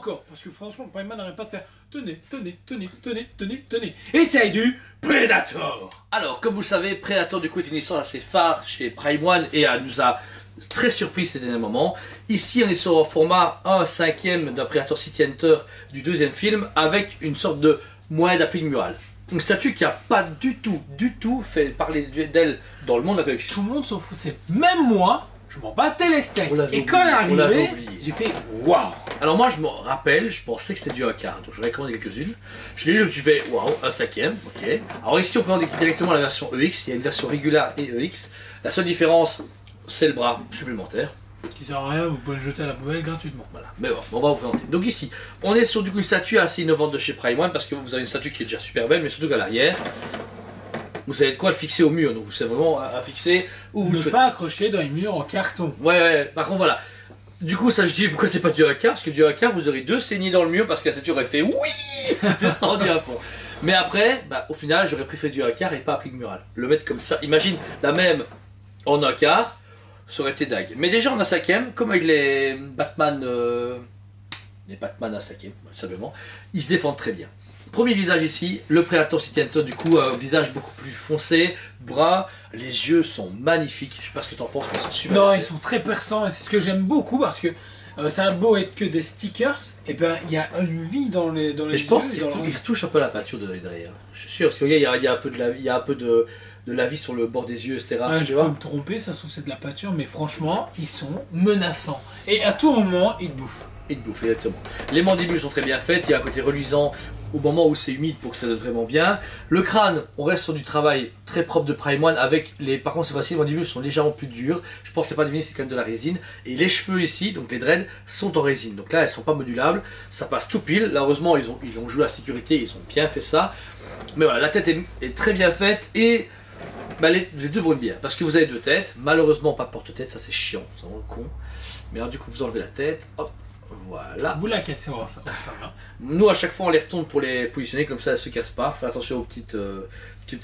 encore, parce que franchement, Prime Man n'arrête pas de faire tenez, tenez, tenez, tenez, tenez, tenez. Et c'est du Predator. Alors, comme vous le savez, Predator du coup est une licence assez phare chez Prime One et elle nous a très surpris ces derniers moments. Ici, on est sur un format 1/5 d'un Predator City Hunter du deuxième film avec une sorte de moyen d'appui mural. Une statue qui n'a pas du tout fait parler d'elle dans le monde de la collection. Tout le monde s'en foutait. Même moi, je m'en battais les steaks. Et quand elle est on l'avait arrivée, oublié. j'ai fait waouh. Alors moi je me rappelle, je pensais que c'était du A4, donc j'en ai commandé quelques-unes. Je me suis fait waouh, 1/5, ok. Alors ici on commande directement la version EX, il y a une version régulière et EX. La seule différence, c'est le bras supplémentaire. Qui sert à rien, vous pouvez le jeter à la poubelle gratuitement. Voilà, mais bon, on va vous présenter. Donc ici, on est sur du coup une statue assez innovante de chez Prime One parce que vous avez une statue qui est déjà super belle, mais surtout qu'à l'arrière, vous avez de quoi le fixer au mur, donc vous savez vraiment à fixer où vous Ne souhaitez. pas accrocher dans les murs en carton. Ouais, par contre voilà. Du coup, ça je dis pourquoi c'est pas du A4, parce que du A4 vous aurez deux saignées dans le mur parce que la statue aurait fait oui descendu à fond. Mais après, bah, au final, j'aurais préféré du A4 et pas applique mural. Le mettre comme ça, imagine la même en A4, ça aurait été dingue. Mais déjà en A5ème, comme avec les Batman à 5ème, tout simplement, ils se défendent très bien. Premier visage ici, le Predator City Hunter, du coup, visage beaucoup plus foncé, bras, les yeux sont magnifiques. Je sais pas ce que t'en penses, mais ils sont super. Non, belles. ils sont très perçants et c'est ce que j'aime beaucoup parce que ça a beau être que des stickers, et ben il y a une vie dans les Mais je pense yeux, qu'il dans le- retouche un peu la peinture de derrière. Je suis sûr, parce qu'il y a un peu de la vie sur le bord des yeux, etc. Ouais, tu je vois. peux me tromper, ça se trouve c'est de la peinture, mais franchement, ils sont menaçants. Et à tout moment, ils te bouffent. Il te bouffe, exactement. Les mandibules sont très bien faites, il y a un côté reluisant au moment où c'est humide pour que ça donne vraiment bien. Le crâne, on reste sur du travail très propre de Prime One avec les. Par contre, c'est facile, les mandibules sont légèrement plus dures. Je pense que c'est pas deviner, c'est quand même de la résine. Et les cheveux ici, donc les dreads, sont en résine. Donc là, elles sont pas modulables, ça passe tout pile. Là, heureusement, ils ont joué la sécurité, ils ont bien fait ça. Mais voilà, la tête est très bien faite et. Bah, les deux vont bien parce que vous avez deux têtes. Malheureusement, pas de porte-tête, ça c'est chiant, c'est vraiment con. Mais alors, du coup, vous enlevez la tête, hop. Voilà. Vous la cassez, oh, ça va. Nous, à chaque fois, on les retourne pour les positionner comme ça, elles se cassent pas. Faites attention aux petites de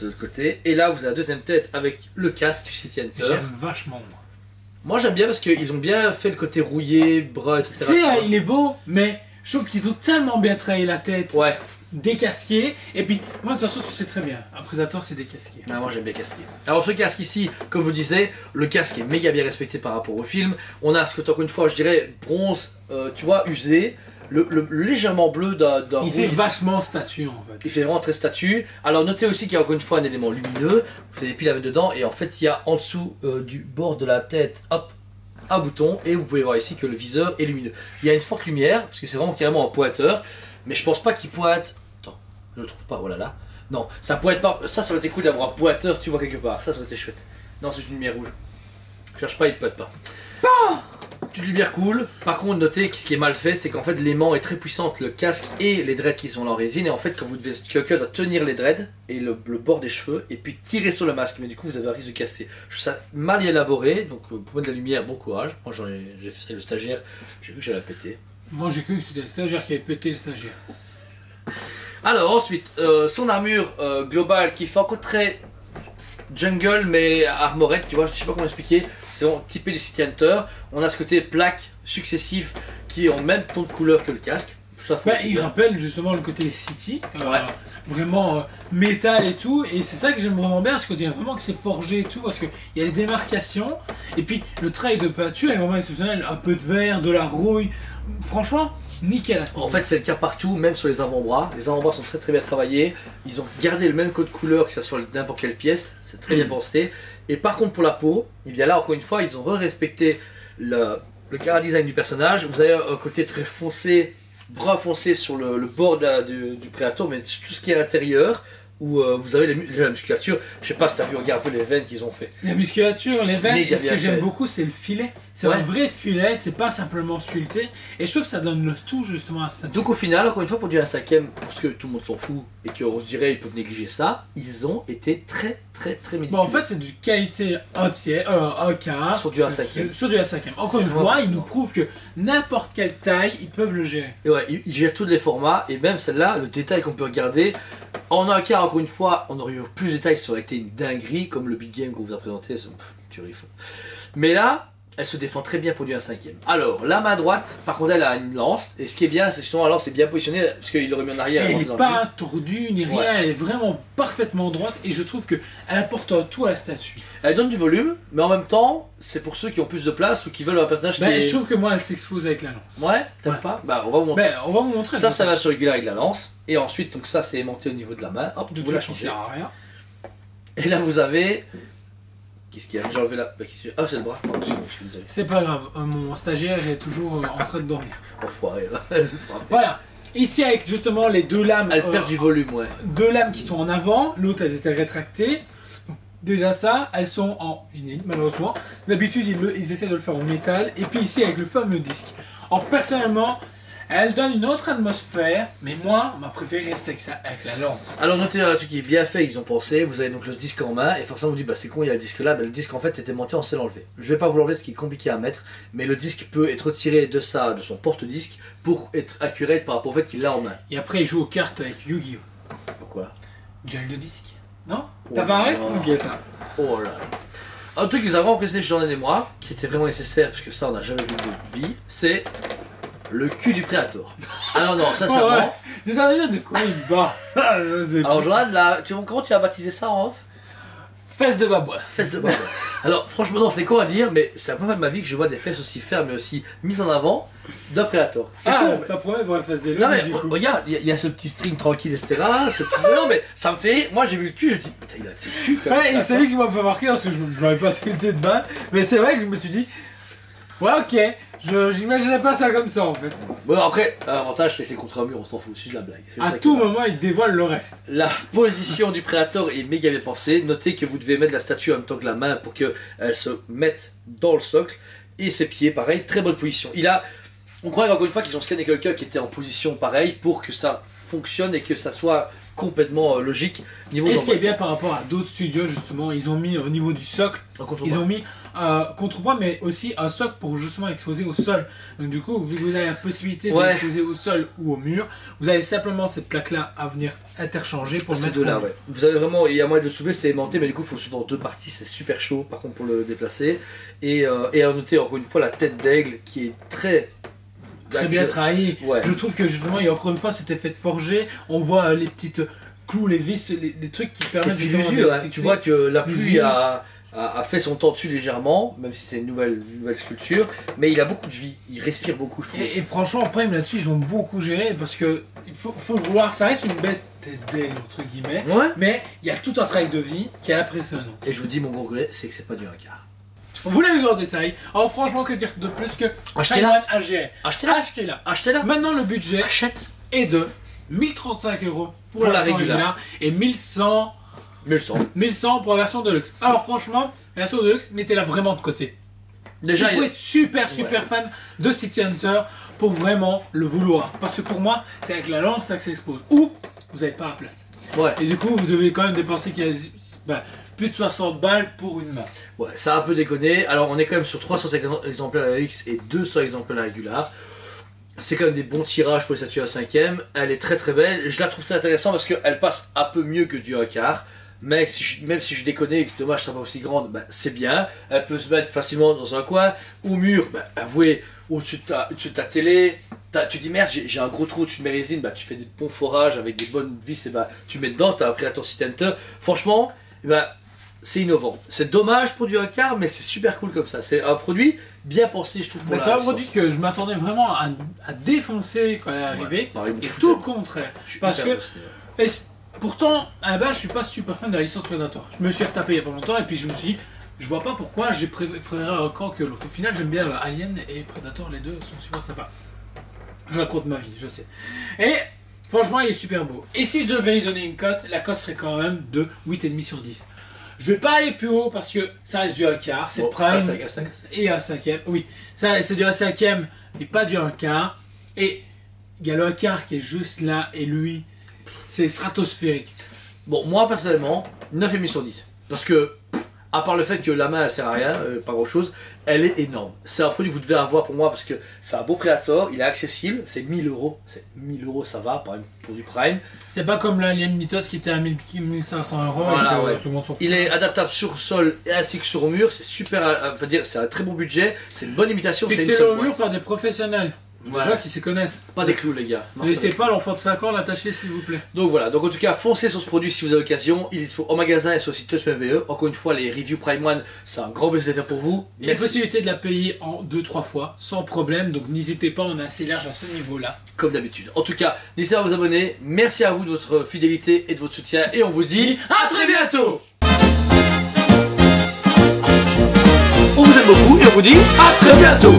l'autre côté. Et là, vous avez la deuxième tête avec le casque du City Hunter. J'aime vachement moi. Moi, j'aime bien parce qu'ils ont bien fait le côté rouillé, bras, etc. Tu sais, il est beau, mais je trouve qu'ils ont tellement bien travaillé la tête, Ouais. décasqué. Et puis, moi de toute façon, tu sais très bien, un Predator c'est décasqué. Ah, moi, j'aime bien casquer. Alors, ce casque ici, comme je vous disais, le casque est méga bien respecté par rapport au film. On a ce côté, encore une fois, je dirais bronze, tu vois, usé. Le légèrement bleu d'un Il fait rouille. vachement statue en fait. Il fait vraiment très statue. Alors notez aussi qu'il y a encore une fois un élément lumineux. Vous avez des piles à mettre dedans et en fait il y a en dessous du bord de la tête, hop, un bouton et vous pouvez voir ici que le viseur est lumineux. Il y a une forte lumière parce que c'est vraiment carrément un pointeur, mais je pense pas qu'il pointe. Attends, je le trouve pas. Oh là là. Non, ça pointe pas. Ça aurait été cool d'avoir un pointeur, tu vois quelque part. Ça aurait été chouette. Non, c'est une lumière rouge. Je cherche pas, il pointe pas. Petite lumière cool. Par contre, notez que ce qui est mal fait, c'est qu'en fait l'aimant est très puissante, le casque et les dreads qui sont là en résine. Et en fait, quand vous devez, quelqu'un doit tenir les dreads et le bord des cheveux et puis tirer sur le masque. Mais du coup, vous avez un risque de casser. Je trouve ça mal élaboré. Donc, pour mettre de la lumière, bon courage. Moi, j'ai fait ça avec le stagiaire. J'ai cru que j'allais la péter. Moi j'ai cru que c'était le stagiaire qui avait pété le stagiaire. Alors, ensuite, son armure globale qui fait encore très jungle mais armorette, tu vois, je sais pas comment expliquer, c'est typé du City Hunter. On a ce côté plaques successives qui ont le même ton de couleur que le casque. Ça Bah, fonctionne il bien. rappelle justement le côté City, Ouais. vraiment métal et tout, et c'est ça que j'aime vraiment bien, parce qu'on dirait vraiment que c'est forgé et tout, parce qu'il y a des démarcations, et puis le travail de peinture est vraiment exceptionnel, un peu de verre, de la rouille, franchement, nickel à ce En niveau. fait, c'est le cas partout, même sur les avant-bras. Les avant-bras sont très très bien travaillés. Ils ont gardé le même code couleur que ça soit n'importe quelle pièce. C'est très bien pensé. Et par contre, pour la peau, et bien là, encore une fois, ils ont respecté le chara-design du personnage. Vous avez un côté très foncé, brun foncé sur le bord du Predator, mais sur tout ce qui est à l'intérieur, où vous avez la musculature. Je sais pas si tu as vu, regarde un peu les veines qu'ils ont fait. La musculature, les C'est veines, méga et ce bien que j'aime fait. beaucoup, c'est le filet. C'est Ouais. un vrai filet, c'est pas simplement sculpté. Et je trouve que ça donne le tout justement à ça. Donc au final, encore une fois, pour du 1/5, parce que tout le monde s'en fout et qu'on se dirait ils peuvent négliger ça, ils ont été très méticuleux. Bon, en fait, c'est du qualité entière, un quart. Sur du 1/5. Sur du 1/5. Encore C'est une vraiment fois, ils fascinant. nous prouvent que n'importe quelle taille, ils peuvent le gérer. Et ouais, ils gèrent tous les formats et même celle-là, le détail qu'on peut regarder. En un quart, encore une fois, on aurait eu plus de détails, ça aurait été une dinguerie, comme le Big Game qu'on vous a présenté, c'est une tuerie. Mais là, elle se défend très bien pour du 1/5. Alors, la main droite, par contre, elle a une lance. Et ce qui est bien, c'est justement, alors c'est bien positionné, parce qu'il aurait mis en arrière. Elle n'est pas tordue ni rien, Ouais. elle est vraiment parfaitement droite et je trouve qu'elle apporte tout à la statue. Elle donne du volume, mais en même temps, c'est pour ceux qui ont plus de place ou qui veulent un personnage qui est... Je trouve que moi elle s'expose avec la lance. Ouais, t'aimes Ouais. pas? Bah, on va vous montrer. On va vous montrer. Ça va se réguler avec la lance. Et ensuite, donc ça, c'est aimanté au niveau de la main. Hop, de vous tout la qui changez. sert à rien. Et là, vous avez... Qu'est-ce qu'il y a? J'ai enlevé là. Bah, qu'est-ce qu'il y a? Ah, c'est le bras. Pardon, je suis désolé. C'est pas grave, mon stagiaire est toujours en train de dormir. Enfoiré, là. Elle me frappe. Voilà. Ici avec justement les deux lames. Elle perd du volume, ouais. Deux lames qui sont en avant, l'autre elles étaient rétractées. Donc, déjà ça, elles sont en vinyle malheureusement. D'habitude ils essaient de le faire en métal. Et puis ici avec le fameux disque. Alors personnellement, elle donne une autre atmosphère, mais moi, ma préférée reste avec la lance. Alors notez un truc qui est bien fait, ils ont pensé, vous avez donc le disque en main, et forcément vous dites bah c'est con il y a le disque là, bah, le disque en fait était monté en sait l'enlever. Je vais pas vous l'enlever ce qui est compliqué à mettre, mais le disque peut être retiré de son porte-disque pour être accurate par rapport au fait qu'il l'a en main. Et après il joue aux cartes avec Yu-Gi-Oh! Pourquoi? Duel de disque. Non? Oh T'as pas un rêve? là. Ok ça. Oh là là. Un truc qui nous a vraiment impressionné chez Jordan et moi, qui était vraiment nécessaire, parce que ça on n'a jamais vu de notre vie, c'est le cul du Predator. Alors non, ça c'est Oh, ouais. vraiment... C'est un délire de quoi il bat? Je sais Alors pas. Jordan, là, comment tu as baptisé ça en off? Fesse de babois. Fesses de bordel. Alors franchement non c'est con à dire mais c'est la première fois de ma vie que je vois des fesses aussi fermes mais aussi mises en avant d'un Predator. C'est Ah, con. ça promet pour la fesse des Non mais du coup. regarde, il y a ce petit string tranquille etc. Ce petit... Non mais ça me fait... Moi j'ai vu le cul, je me dis putain il a de ses culs quand même. Ouais, et c'est lui qui m'a fait marquer parce que je n'avais pas tilté de bain. Mais c'est vrai que je me suis dit, ouais, ok, j'imaginais pas ça comme ça en fait. Bon après, l'avantage c'est que c'est contre un mur, on s'en fout, c'est juste la blague. C'est juste À ça tout qui va. moment, il dévoile le reste. La position du Predator est méga bien pensée. Notez que vous devez mettre la statue en même temps que la main pour qu'elle se mette dans le socle. Et ses pieds, pareil, très bonne position. On croit encore une fois qu'ils ont scanné quelqu'un qui était en position pareille pour que ça fonctionne et que ça soit complètement logique. Niveau Et ce qui est d'envol. bien par rapport à d'autres studios, justement, ils ont mis au niveau du socle, En contrepoids. ils ont mis contrepoids, mais aussi un socle pour justement exposer au sol. Donc du coup, vu que vous avez la possibilité Ouais. d'exposer au sol ou au mur, vous avez simplement cette plaque-là à venir interchanger pour le Ces mettre deux-là, au mur. ouais. Vous avez vraiment, il y a moyen de le soulever, c'est aimanté, mais du coup, il faut souvent deux parties, c'est super chaud, par contre, pour le déplacer. Et à noter, encore une fois, la tête d'aigle qui est très Bien travaillé. Ouais. Je trouve que justement, il y a encore une fois cet effet de forger. On voit les petites clous, les vis, les trucs qui Et permettent puis justement de l'usure, hein. fixer. Tu vois que la pluie L'usure. a fait son temps dessus légèrement, même si c'est une nouvelle sculpture, mais il a beaucoup de vie, il respire beaucoup, je trouve. Et franchement, après, là-dessus, ils ont beaucoup géré parce que il faut le vouloir. Ça reste une bête d'aigle, entre guillemets. Ouais. Mais il y a tout un travail de vie qui est impressionnant. Et je vous dis, mon gros regret, c'est que c'est pas du 1/4. Vous l'avez vu en détail. Alors, franchement, que dire de plus que Achetez-la. Taïwan AGR. Achetez-la. Achetez-la. Achetez-la. Maintenant, le budget Achète. est de 1035 € pour Pour la version régulière. régulière et 1100 1100. pour la version Deluxe. Alors, franchement, la version Deluxe, mettez-la vraiment de côté. Déjà, il faut être super fan de City Hunter pour vraiment le vouloir. Parce que pour moi, c'est avec la lance ça que ça explose. Ou vous n'avez pas la place. ouais. Et du coup, vous devez quand même dépenser plus de 60 balles pour une main. Ouais, ça a un peu déconné. Alors, on est quand même sur 350 exemplaires à la X et 200 exemplaires à la régulière. C'est quand même des bons tirages pour les statues à 5ème. Elle est très très belle. Je la trouve très intéressante parce qu'elle passe un peu mieux que du 1/4. Mais même si je déconne et que dommage que ça soit pas aussi grande, bah, c'est bien. Elle peut se mettre facilement dans un coin. Au mur, bah, avouez, au-dessus de ta télé. Tu dis merde, j'ai un gros trou au-dessus de mes résines. Bah, tu fais des bons forages avec des bonnes vis et bah, tu mets dedans. Tu as un Predator City Hunter. Franchement, bah, c'est innovant. C'est dommage pour du 1/4, mais c'est super cool comme ça. C'est un produit bien pensé, je trouve. Pour Mais la c'est un licence. produit que je m'attendais vraiment à défoncer quand elle est arrivée. Ouais, Et tout le contraire. Je suis Parce hyper que, bossé. et pourtant, à la base, je suis pas super fan de la licence Predator. Je me suis retapé il y a pas longtemps et puis je me suis dit, je vois pas pourquoi j'ai préféré un camp que l'autre. Au final, j'aime bien Alien et Predator, les deux sont super sympas. Je raconte ma vie, je sais. Et franchement, il est super beau. Et si je devais lui donner une cote, la cote serait quand même de 8,5 sur 10. Je vais pas aller plus haut parce que ça reste du 1/4, c'est Bon, Prime A5. et un 5ème. Oui, ça c'est du 5ème et pas du 1/4. Et il y a le 1/4 qui est juste là et lui, c'est stratosphérique. Bon, moi personnellement, 9,5 sur 10. Parce que À part le fait que la main elle sert à rien, pas grand chose, elle est énorme. C'est un produit que vous devez avoir pour moi parce que c'est un beau Predator, il est accessible, c'est 1000 €. C'est 1000 € ça va pour du Prime. C'est pas comme l'Alien Mythos qui était à 1500 €. Voilà, et que, ouais. tout le monde s'en fout. Il est adaptable sur sol ainsi que sur mur, c'est super, c'est un très bon budget, c'est une bonne imitation. Fixé c'est au mur par des professionnels. Voilà. Des gens qui s'y connaissent. Pas des clous les gars. Ne laissez pas l'enfant de 5 ans l'attacher s'il vous plaît. Donc voilà, donc en tout cas foncez sur ce produit si vous avez l'occasion, il est dispo en magasin et sur le site touch.be. Encore une fois les reviews Prime One, c'est un grand business pour vous. Il y a la possibilité de la payer en 2-3 fois sans problème, donc n'hésitez pas, on est assez large à ce niveau-là. Comme d'habitude. En tout cas, n'hésitez pas à vous abonner, merci à vous de votre fidélité et de votre soutien et on vous dit à très bientôt. On vous aime beaucoup et on vous dit à très bientôt.